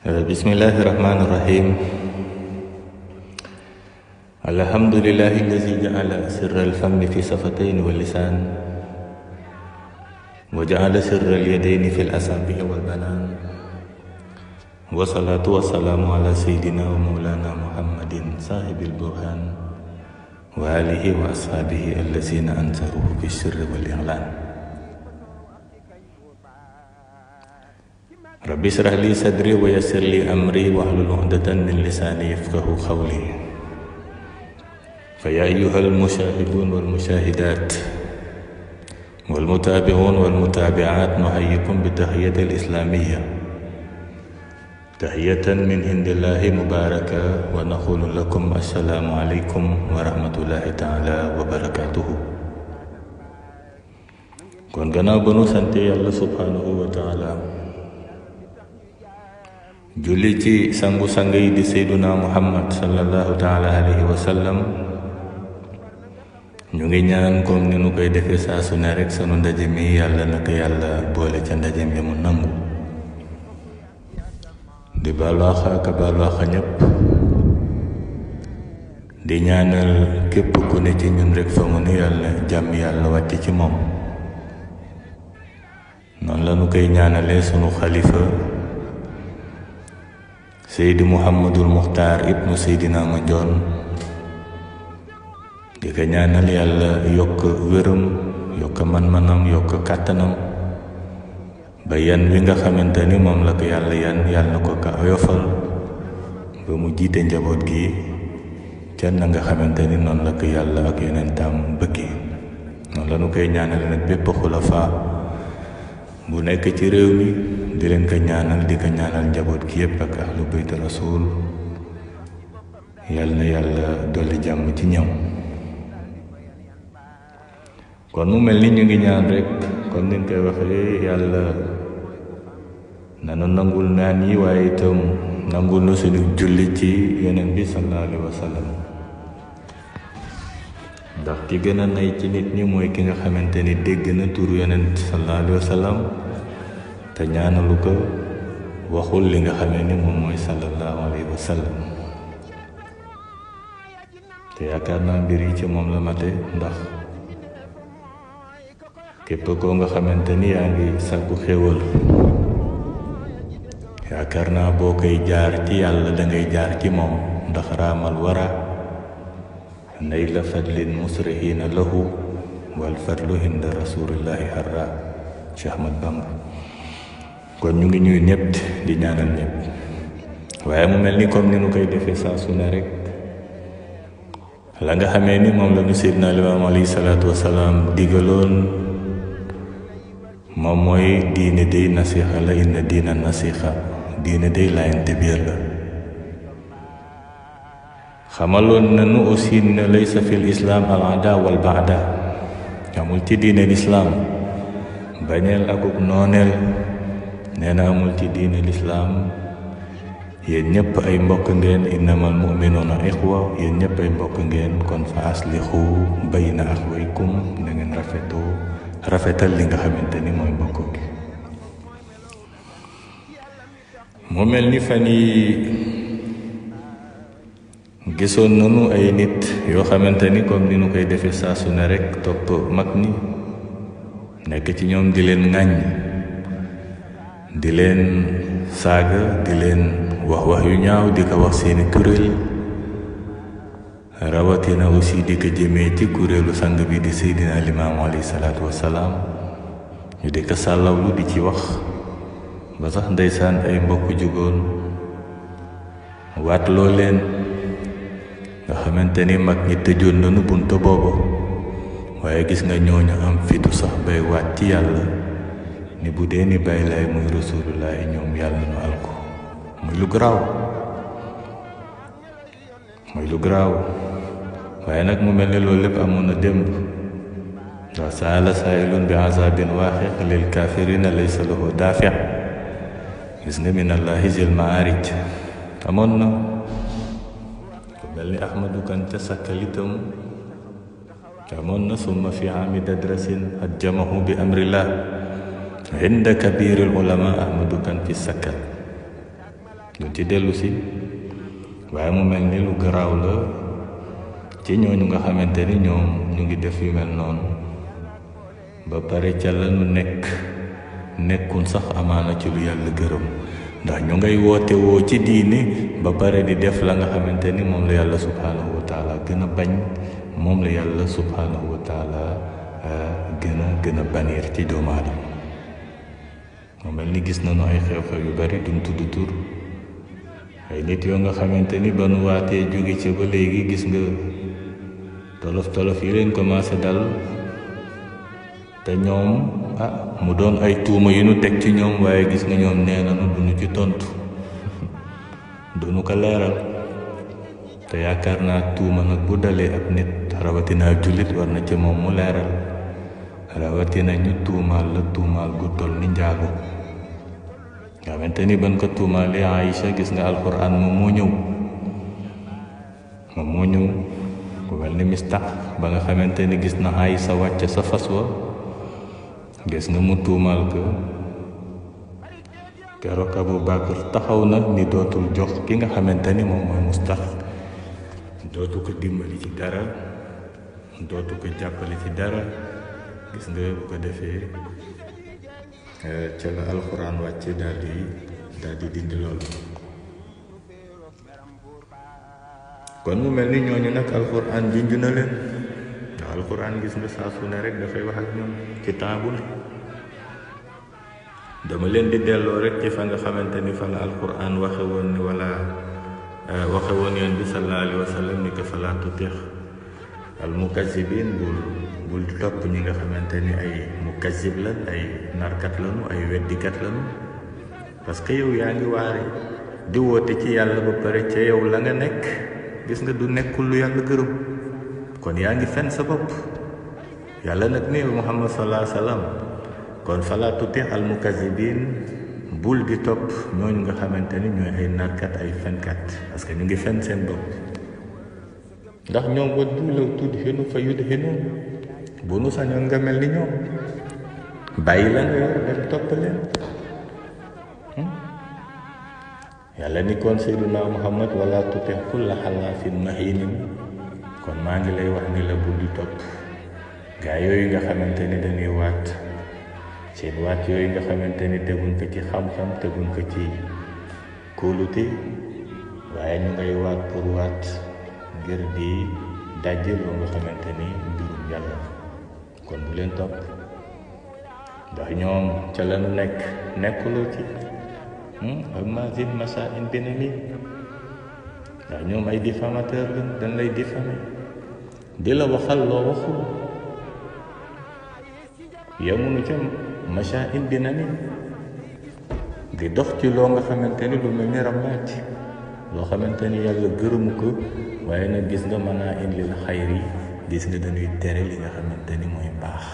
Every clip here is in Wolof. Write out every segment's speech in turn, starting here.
Bismillahirrahmanirrahim. Alhamdulillahillazi ja'ala sirral fammi fi safatayn wal lisan wa ja'ala sirral yadayn fil asabi' wal banan. Wa salatu wassalamu ala sayyidina wa maulana Muhammadin sahibil burhan wa alihi wa ashabihi allazina anzaruhu bis sirri wal i'lan. Rabbi shrah li sadri wa yassir li amri wahlul 'uqdatan min lisani yafqahu qawli. Fa ya ayyuhal musyahidun wal musyahidat wal mutabi'un wal mutabi'at nuhayyikum bi tahiyyatil islamiyyah. Tahiyatan min indillahi mubarakah wa naqulu lakum assalamu alaikum warahmatullahi ta'ala wabarakatuh. Kon gannaaw ba nu sante Yàlla subhanahu wa ta'ala, julli ci sangu-sang yi di Seyduna Muhammad sallallahu ta'ala alayhi wa sallam, ñu ngi ñaan comme ni nu koy defee saa su ne rek sunu ndaje mi yàlla na ko yàlla boole ca ndaje mi mu nangu. di balwaax ak balwaax ñëpp, di ñaanal képp ku ne ci ñun rek fa mu ne yàlla jàmm yàlla wàcc ci moom. noonu la nu koy ñaanalee sunu xalifa Seydi Muhammadul Muxtaar ibnu Seydina Mandione, di ko ñaanal yàlla yokk wéram, yokk man-manam, yokk kàttanam, ba yan wi nga xamante ni moom la ko yàlla yàlla na ko ka oyofal ba mu jiite njaboot gi ca na nga xamante ni noonu la ko yàlla ak yonentam bëggee. noonu la nu koy ñaanal nag bépp xulafa bu nekk ci réew mi, di leen ko ñaanal, di ko ñaanal njaboot gi yépp ak ahlu bayt rasul. yàlla na yàlla dolli jàmm ci ñëw. kon mu mel ni ñu ngi ñaan rek comme niñ koy waxee, yàlla nanu nangul naan yi, waaye itam nangul na suñu julli ci yonent bi sallallahu alayhi wa sallam. ndax ki gën a nay ci nit ñi mooy ki nga xamante ni dégg na turu yonent sallallahu alayhi wa sallam te ñaanalu ko, waxul li nga xamee ni moom mooy sallallahu alayhi wa sallam. te yaakaar naa mbir yi ci moom la mate, ndax képp koo nga xamante ni yaa ngi sàkku xéewal, yaakaar naa boo koy jaar ci yàlla dangay jaar ci moom, ndax raamal wara nayla fadlin musrihina lahu wal fadlu inda rasulillahi harra Cheikh Ahmad Bamba. kon ñu ngi ñuy ñëpp di ñaanal ñëpp, waaye mu mel ni comme ni nu koy defee saa su ne rek, la nga xamee ni moom la ñu Seydina Limaamu alayhi salaatu wasalaam digaloon, moom mooy diine day nasiha la, inna diina nasiha, diine day laayante biir la. xamaloon nañu aussi ne laysa fil islam al ada wal baada, amul ci diine lislaam bañeel akuk nooneel. nee na amul ci diine lislaam yéen ñëpp ay mbokk ngeen, innamal mu'minuuna ixwa, yéen ñëpp ay mbokk ngeen, kon fa aslihu bayna axwaykum, na ngeen rafetal li nga xamante ni mooy mbokk gi. mu mel ni fan yi gisoon nañu ay nit yoo xamante ni comme ni nu koy defee saa su ne rek, topp mag ñi, nekk ci ñoom di leen ŋàññ, di leen saaga, di leen wax yu ñaaw, di ko wax seeni kuréel, rawatina aussi di ko jëmee ci kuréelu sang bi di Seydina Limaamu alayhi salaatu wassalaam. ñu di ko sàllawlu di ci wax ba sax ndeysaan ay mbokk jugoon waatloo leen, nga xamante ni mag ñi tëjoon nañu buntu boobu, waaye gis nga ñooñu am fitu sax bay waat ci yàlla ni bu dee ni bàyyi laay muy rasulullahi ñoom yàlla nu alko. muy lu garaaw waaye nag mu mel ni loolu lépp amoon na démb. wa saala saailun bi azabin waaqiq lil kafirina laysa lahu daafi'. gis nga minallahi zil maarij amoon na ku mel ni Ahmadu Kan ca Sakkal itam amoon na. summa fi aami dadrasin hajjamahu bi amrillah inda kabiril ulama Ahmadu Kan fi Sakkal. duñ ci dellu si waaye mu mel ni lu garaaw la ci ñooñu nga xamante ni ñoom ñu ngi def yu mel noonu ba pare ca la nu nekkun sax amaana ci lu yàlla gërëm ndax ñu ngay woote woo ci diine ba pare di def la nga xamante ni moom la yàlla subhanahu wa taala gën a bañ, moom la yàlla subhanahu wa taala gën a baniir ci doomu aadama. mu mel ni gis nañu ay xew-xew yu bari duñ tudd tur, ay nit yoo nga xamante ni ba nu waatee jóge ca ba léegi gis nga tolof yi leen commencé dal te ñoom mu doon ay tuuma yu nu teg ci ñoom, waaye gis nga ñoom nee nañu duñu ci tontu duñu ko leeral. te yaakaar naa tuuma nag bu dalee ab nit rawatina jullit war na ci moom mu leeral, rawatina ñu tuumaal la tuumaal gu toll ni njaago nga xamante ni ban ko tuumaalee Aïcha gis nga alquran moom moo ñëw ku mel ni Mistah ba nga xamante ni gis na Aïcha wàcc sa fas wa, gis nga mu tuumaal ko. keroog Abu Bakar taxaw na ni dootul jox ki nga xamante ni moom mooy Mistah, dootu ko dimbali ci dara, dootu ko jàppale ci dara. gis nga bu ko defee ca la alxuraan wàcce daal di dindi loolu. kon mu mel ni ñooñu nag alxuraan junj na leen, ndax alxuraan gis nga saa su ne rek dafay wax ak ñoom ci temps bu ne. dama leen di delloo rek ci fa nga xamante ni fa la alxuraan waxe woon ni waxe woon yoon bi sallallahu alayhi wa sallam ni ko falaa tutix al mukazibin, bul topp ñi nga xamante ni ay mukazib lan, ay narkat lanu, ay weddikat lanu. parce que yow yaa ngi waare di woote ci yàlla ba pare ca yow la nga nekk gis nga du nekkul lu yàlla gërëm, kon yaa ngi fen sa bopp. yàlla nag ni Muhammad sallallahu alayhi wa sallam kon falaa tutix al mukazibin, bul di topp ñooñu nga xamante ni ñooy ay narkat, ay fenkat, parce que ñu ngi fen seen bopp. ndax ñoom waddu law tudhinu fa yudhinuun, bu nu sañoon nga mel ni ñoom, bàyyi la nga yor dem topp leen. yàlla ni kon Seydina Muhammad wala tuti kulla xalaafin mahiinin, kon maa ngi lay wax ni la bul di topp gaa yooyu nga xamante ni dañuy waat, seen waat yooyu nga xamante ni teguñ ko ci xam-xam, teguñ ko ci kóolute, waaye ñu ngay waat pour waat ngir di dajje loo nga xamante ni mbirum yàlla. kon bu leen topp, ndax ñoom ca lañu nekkuloo ci ak mazid masaa'in binami, ndax ñoom ay diffamateur lañ, dañ lay diffamé di la waxal loo waxul. yamunu ca masaa'in binami, di dox ci loo nga xamante ni lu mel ni rambaaj, loo xamante ni yàlla gërëmu ko. waaye nag gis nga mën naa indil xayri, gis nga dañuy tere li nga xamante ni mooy mbaax.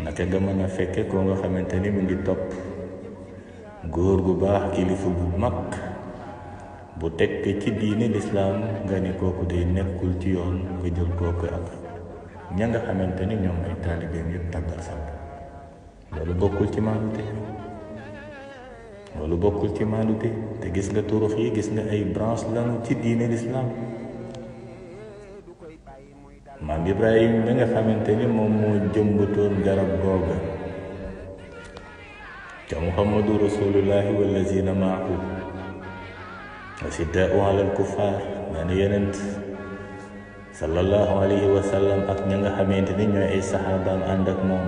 naka nga mën a fekke koo nga xamante ni mu ngi topp góor gu baax, kilifa bu mag bu teg ci diine lislaam, nga ni kooku day nekkul ci yoon, nga jël kooku ak ña nga xamante ni ñoom ay taalibeem yëpp tàggal sàmm. loolu bokkul ci maanute, loolu bokkul ci maanute. te gis nga turux yi, gis nga ay branche lanu ci diine lislaam. maam Ibrahim mi nga xamante ni moom moo jëmbatoon garab googa ca Muhammadu rasulullahi wallazina maahu ashiddaa'u alal kuffaar, maa ni yonent sallallahu alayhi wa sallam ak ña nga xamante ni ñooy ay saxaabaam ànd ak moom.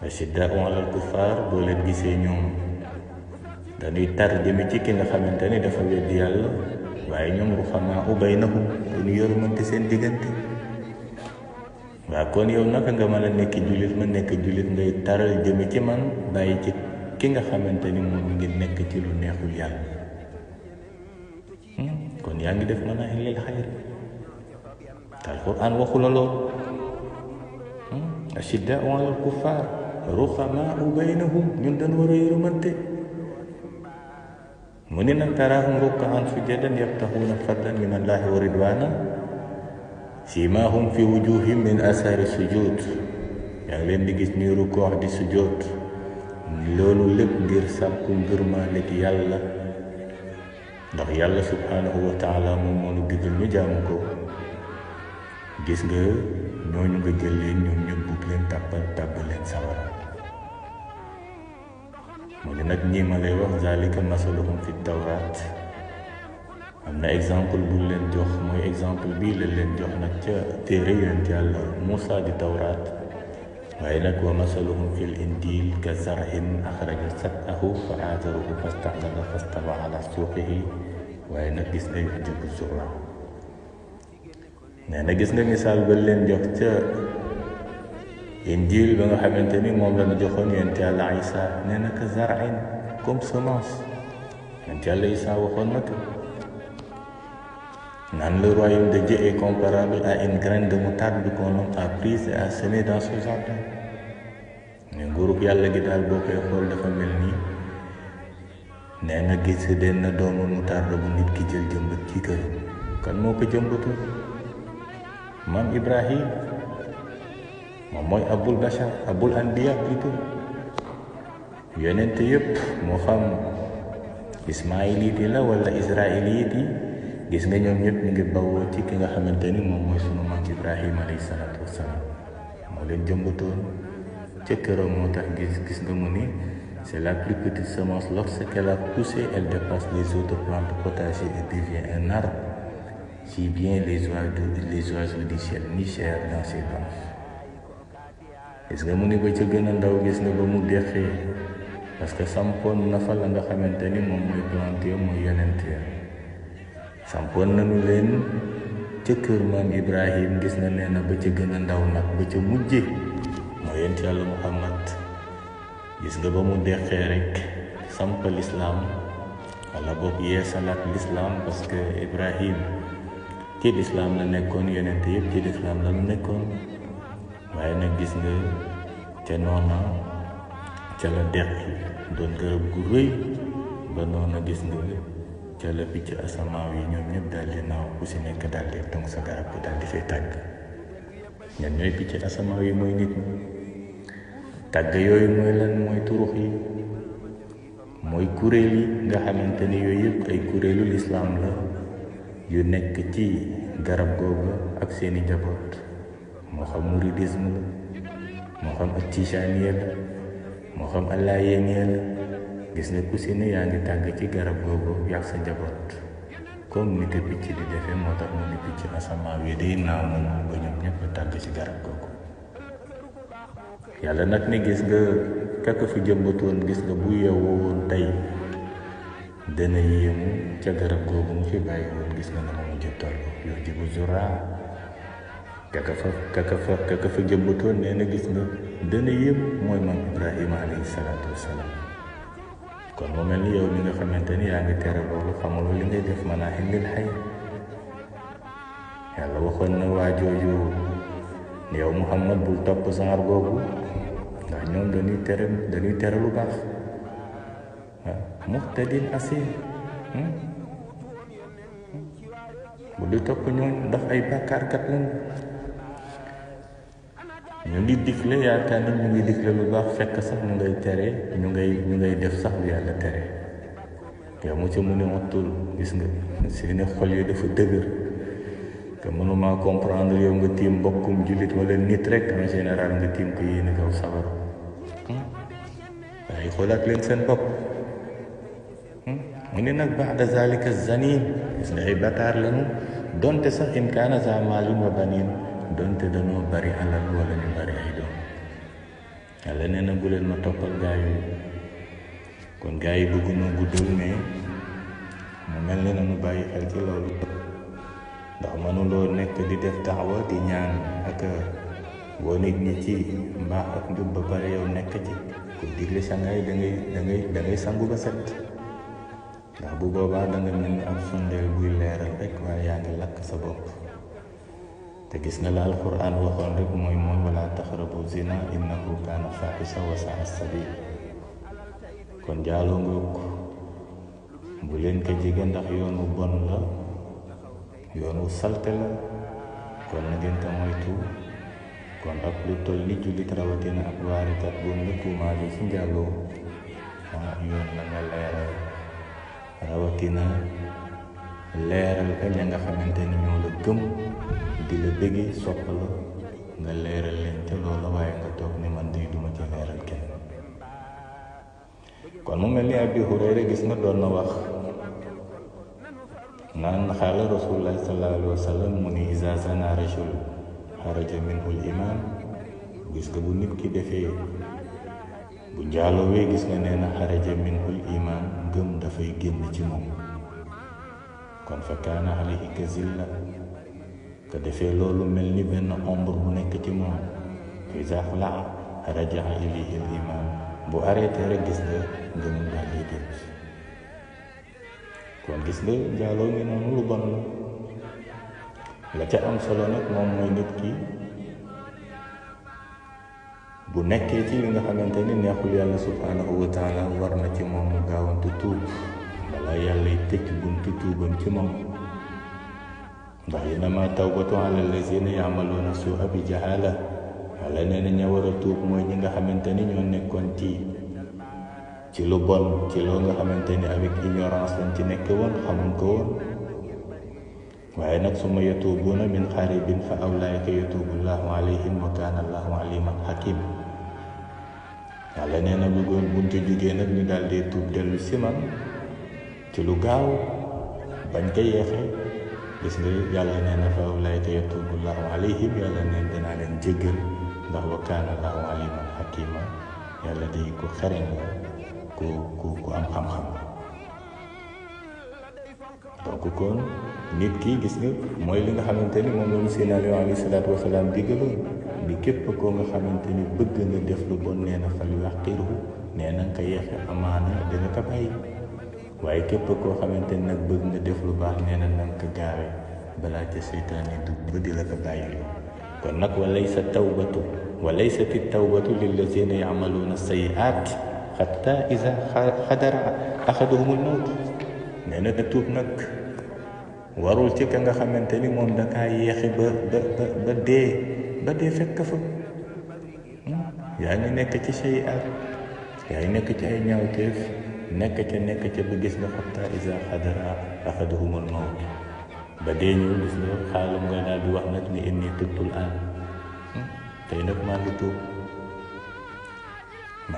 ashiddaa'u alal kuffaar, boo leen gisee ñoom dañuy tar jëme ci ki nga xamante ni dafa weddi yàlla, waaye ñoom ruhamaa'u baynahum, duñu yërmante seen diggante. waaw kon yow naka nga mën a nekk jullit, ma nekk jullit, ngay taral jëme ci man, bàyyi ci ki nga xamante ni moom ngi nekk ci lu neexul yàlla. kon yaa ngi def manaahi lil xayr. te alquran waxu la lool. ashiddaa'u alal kuffaar ruhamaa'u baynahum, ñun dañ war a yërmante. mu ni nag taraahum ruk'an sujjadan yabtaxuuna fadlan min allahi wa ridwaana siimaahum fi wujuuhihim min asaari sujuud. yaa ngi leen di gis ñuy rukkoo di sujood loolu lépp ngir sàkku ngërmaande gi yàlla, ndax yàlla subhanahu wa taala moom moo nu digal ñu jaamu ko. gis nga ñooñu nga jël leen ñoom ñëpp bugg leen tàbbal leen sawara. mu ne nag ñii ma lay wax zalika masaluhum fi tawraat, am na exemple bu leen jox, mooy exemple bii la leen jox nag ca téere yonent yàlla Muusa di tawraat. waaye nag wa masaluhum fil injil ka zar'in axraja shat'ahu fa aazarahu fastaxlada fastawa ala suuqihi. waaye nag gis nga yu'jibu zurraa, nee na gis nga misaal ba leen jox ca injil ba nga xamante ni moom la ñu joxoon yonent yàlla Isa, nee na ka zar'in, comme semence. yonent yàlla Isa waxoon na ko naan le royaume de Dieu est comparable à une graine de moutarde qu'on a prise et a semée dans son jardin. ne nguurug yàlla gi daal boo koy xool dafa mel nii, nee na gis den na doomu moutarde bu nit ki jël jëmbat ci kër. kan moo ko jëmbatul? maam Ibrahim, moom mooy abul bashar, abul anbiya plutôt. yonent yëpp moo xam ismaïlite yi la wala israélite yi, gis nga ñoom ñëpp ñu ngi bawoo ci ki nga xamante ni moom mooy sunu maam Ibrahim alayhi salaatu wassalaam. moo leen jëmbatoon ca këram. moo tax gis nga mu ni c'est la plus petite semence. Lorsqu'elle a poussé, elle dépasse les autres plantes potagères et devient un arbre, si bien les oiseaux du ciel nichèrent dans ses branches. gis nga mu ni ba ca gën a ndaw, gis nga ba mu deqee, parce que sampoon na fa la nga xamante ni moom mooy plante yo mooy yonent ya. sampoon nañu leen ca kër maam Ibrahim. gis na nee na ba ca gën a ndaw nag, ba ca mujje mooy yonent yàlla Muhammad. gis nga ba mu deqee rek sampa lislaam, wala boog yeesalaat lislaam, parce que Ibrahim ci lislaam la nekkoon, yonent yëpp ci lislaam la nekkoon. waaye nag gis nga ca noona ca la deqi doon garab gu rëy, ba noona gis nga ca la picc asamaaw yi ñoom ñëpp daal di naaw, ku si nekk daal di tong sa garab bu daal di fay tàgg. ñan ñooy picc asamaaw yi? mooy nit ñi. tàgg yooyu mooy lan? mooy turux yi, mooy kuréel yi nga xamante ni yooyu yëpp ay kuréelu lislaam la yu nekk ci garab googu ak seeni njaboot. moo xam mouridisme la, moo xam ak tijaaniya la, moo xam allaayeniya la. gis nga ku si ne yaa ngi tàgg ci garab googu yàgg sa njaboot, comme ni ko picc di defee. moo tax mu ni picc asamaaw yi day naaw moom ba ñoom ñëpp tàgg ci garab googu. yàlla nag ni gis nga kaka fi jëmbatoon, gis nga bu yeewoo woon tey dana yéemu ca garab googu mu fi bàyyi woon. gis nga na ma mujj toll yu'jibu zurraa, kaka fa jëmbatoon nee na gis nga dana yéemu mooy maam Ibrahima alayhi salaatu wassalaam. kon mu mel ni yow mi nga xamante ni yaa ngi tere loolu, xamuloo li ngay def manaaxil lil xay. yàlla waxoon na waa jooju yow Muhammad bul topp genre boobu, ndax ñoom dañuy tere lu baax. muhtadin asim, bu di topp ñooñ ndax ay bàkkaarkat lañ. ñu ngi digle, yaakaar nañ ñu ngi digle lu baax, fekk sax ñu ngay tere, ñu ngay def sax lu yàlla tere. yow mu ca mu ne wattul. gis nga seeni xol yi dafa dëgër, te mënuma comprendre yow nga tiim mbokkum jullit wala nit rek en général nga tiim ko yéene kaw sabar. waaye xoolaat leen seen bopp. mu ne nag ba'da zalika zanin, gis nga ay bataar lañu, donte sax in kaana za maalin wa baniin, donte dañoo bari alal wala ñu bari ay doom. yàlla nee na bu leen ma toppal gaa yooyu. kon gaa yi bëgg noo guddal, mais mu mel ni nañu bàyyi xel ci loolu, ndax mënuloo nekk di def daawa di ñaan ak woo nit ñi ci mbaax ak njub ba pare yow nekk ci ku digle sangaay da ngay sangu ba set. ndax bu boobaa da nga mel ni ab sondeel buy leeral rek, waaye yaa ngi lakk sa bopp. te gis nga la alquran waxoon rek mooy wala taqrabu zina innahu kaana faahisha wa sa'a sabil. kon jaaloo ngoog, bu leen ko jege ndax yoonu bon la, yoonu salte la. kon na ngeen ko moytu. kon ak lu toll ni jullit rawatina ak waarikat bu mu tuumaale ci njaaloo yoon la nga leeral rawatina leeral ka ña nga xamante ni ñoo la gëm di la bëggee sopp la nga leeral leen te loola waaye nga toog ni man de duma ci leeral kenn. kon mu mel ni Abi Hurayra gis nga doon na wax naan xaala rasulullah sallallahu alayhi wa sallam mu ni iza zana rajul xaraja minhu l iman. gis nga bu nit ki defee bu njaaloowee gis nga nee na xaraja minhu l iman gëm dafay génn ci moom. kon fa kaana alayhi ka zilla ka defee loolu mel ni benn ombre bu nekk ci moom. fa iza xalaa rajaa ilayhi l iman bu arrêté rek gis nga ngëm daal di dellu si. kon gis nga njaaloo ngi noonu lu bon la ca am solo nag moom mooy nit ki bu nekkee ci li nga xamante ni neexul yàlla subhanahu wa taala war na ci moom mu gaawantu tuub balaa yàlla tëj buntu tuubam ci moom. ndax innama tawbatu ala allazina ya'maluna su'a bi jahala. yàlla nee na ña war a tuub mooy ñi nga xamante ni ñoo nekkoon ci lu bon ci loo nga xamante ni avec ignorance lañ ci nekk woon xamuñ ko woon. waaye nag summa yatuubuuna min qaribin fa ulaa'ika yatuubu llaahu alayhim wa kaana llaahu aliiman hakiima. yàlla nee na buñ ci jógee nag ñu daal di tuub dellu si man ci lu gaaw bañ ko yeexee. gis nga yàlla nee na fa ulaa'ika yatuubu llaahu alayhim yàlla neen dinaa leen jéggal ndax wa kaana llaahu aliiman hakiima. yàlla day ko xereñ la ku am xam-xam. donc kon nit ki gis nga mooy li nga xamante ni moom loolu Seydina Aliyu alayhi salaatu wasalaam digaloon ni képp koo nga xamante ni bëgg nga def lu bon nee na fal yuhaqirhu nee na nga ko yeexe amaana dina ko bàyyi. waaye képp koo xamante ni nag bëgg nga def lu baax nee na nga ko gaawe balaa ca seytaane dugg ba di la ko bàyyi. kon nag walaysat tawbatu lillazina ya'maluna sayyi'at hatta iza hadara ahaduhumul mawt. nee na tuub nag warul ci ka nga xamante ni moom da kaa yeexe ba dee fekk fa. yaa ngi nekk ci sayyi'at yaa ngi nekk ci ay ñaawteef nekk ca ba gis nga hatta iza hadara ahaduhumul mawt ba dee ñëw gis nga xaalam nga daal di wax nag ni inni tubtul aan tey nag maa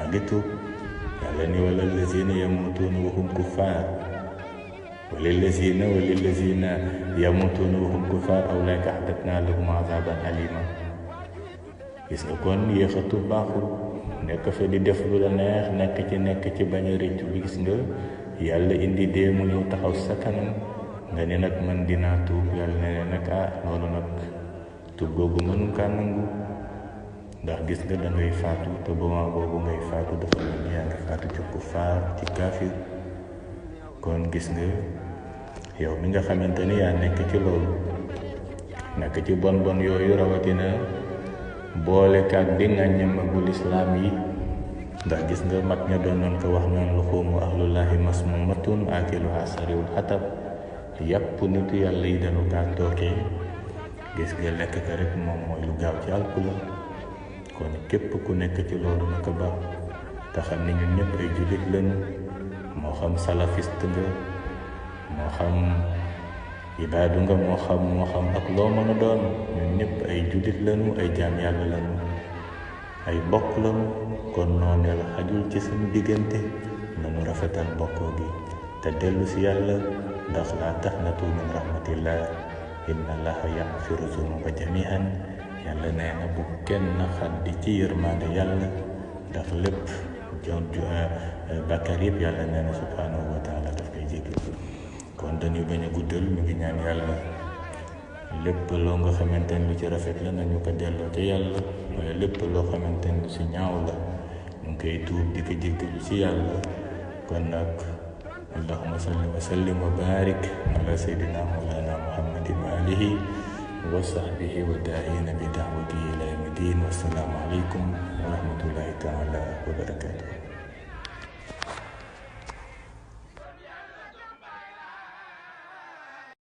ngi tuub yàlla ni wala lazina yamutuuna wa hum kuffaar walillazina yamutuuna wa hum kuffaar awlaa'ika a'tadnaa lahum 'azaaban aliimaa. gis nga kon yéexatu baaxul nekk fa di def lu la neex nekk ci bañ a rëccu bi. gis nga yàlla indi dee mu ñëw taxaw sa kanam nga ne nag man dinaa tuub yàlla ne nag loolu nag tuub googu mënu kaa nangu ndax gis nga da ngay faatu te moment boobu ngay faatu dafa mel ni yaa ngi faatu ci kuffaar ci kaafir. kon gis nga yow mi nga xamante ni yaa nekk ci loolu nekk ci bon yooyu rawatina boole kaag di ŋàññi magul islaam yi. ndax gis nga mag ña doon noon ko wax naan luxuumu ahlullaahi masmuumatun aakiluhaa sariwul xatab. yàpp nitu yàlla yi dañu kaa tookee gis nga lekk ka rek moom mooy lu gaaw ci alku la. kon képp ku nekk ci loolu naka baax te xam ni ñun ñëpp ay jullit lañu moo xam salafiste nga moo xam ibaadu nga moo xam ak loo mën a doon ñun ñëpp ay jullit lañu ay jaam yàlla lañu ay bokk lañu. kon nooneel xajul ci suñu diggante nañu rafetal bokkoo gi te dellu si yàlla ndax laa taqnatu min rahmatillah inna allaha yaghfiru zunuba jami'an. yàlla nee na bu kenn xaddi ci yërmande yàlla ndax lépp bàkkaar yëpp yàlla nee na subhanahu wa taala daf koy jéggal. kon dañuy bañ a guddal ñu ngi ñaan yàlla lépp loo nga xamante ni lu ci rafet la nañu ko delloo ci yàlla waaye lépp loo xamante ni lu ci ñaaw la ñu ngi koy tuub di ko jéggalu ci yàlla. kon nag allahumma salli wa sallim wa barik ala sayyidina mawlana muhammadin wa alihi wa sahbihi wa daa'ina bi da'watihi ila yawmi din. Wassalaamu aleykum wa rahmatullahi taala wa barakatuh.